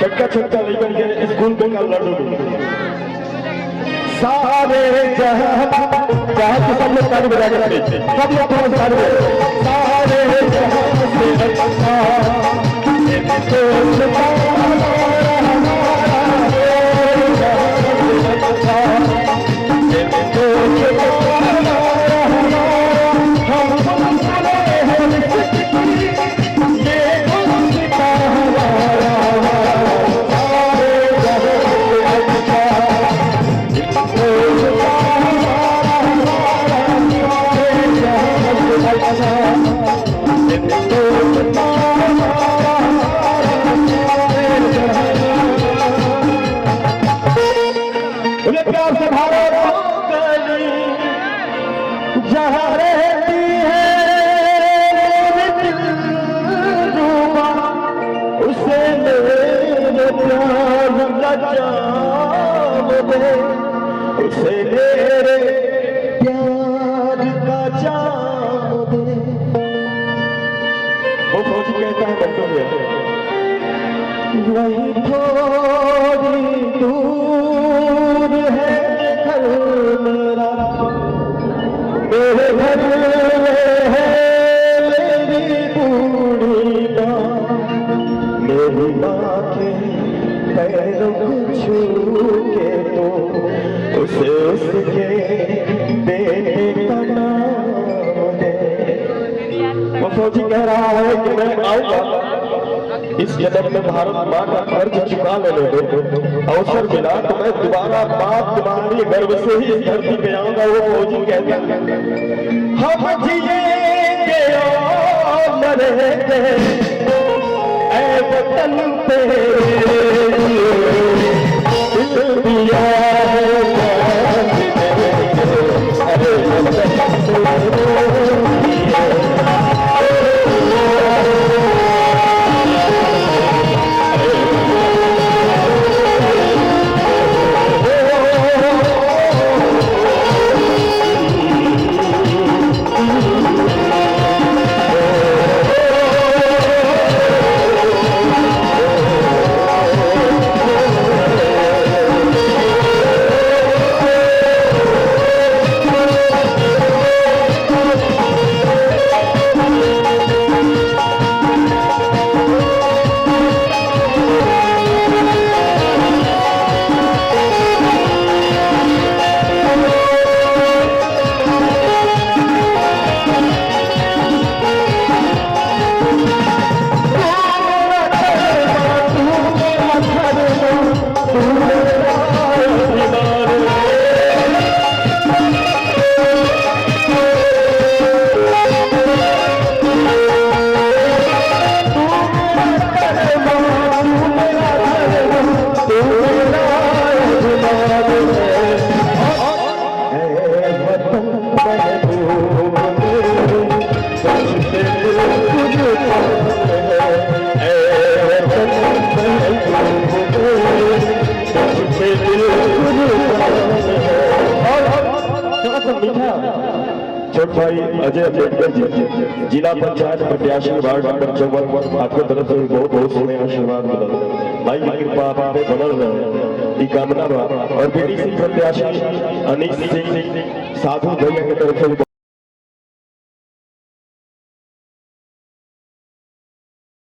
छटका छटका लेकर के स्कूल में कल लड्डू सारे जहां के सब लोग ताली बजा के सब लोग थोड़ा सारे जहां से अच्छा प्यार से भारत जहाँ रहती है उसे मेरे प्यार का जाम दे, उसे मेरे प्यार का जाम दे। वो फौजी कहता है बंदों में वही थोड़ी दूर है घर मेरा, मेरे घर में है मेरी बूढ़ी माँ, मेरी माँ के पैरों को छू के तो उसे उसके बेटे का नाम दे। वो फौजी कह रहा है कि मैं आऊंगा इस जन्म में भारत माँ का कर्ज चुका लेने दो, अवसर मिला तो मैं दोबारा बाप तुम्हारी गर्व से ही इस धरती पे आऊंगा। वो फौजी कहता हम जिएंगे और मरेंगे ऐ वतन तेरे दिया छोट भाई अजय अम्बेडकर जी जिला पंचायत प्रत्याशी वार्ड नंबर 54 आपकी तरफ से बहुत बहुत सोने आशीर्वाद मिला। भाई की कृपा आप पे बनल रहे कामना और बीडीसी प्रत्याशी अनिश सिंह साधु भैया की तरफ से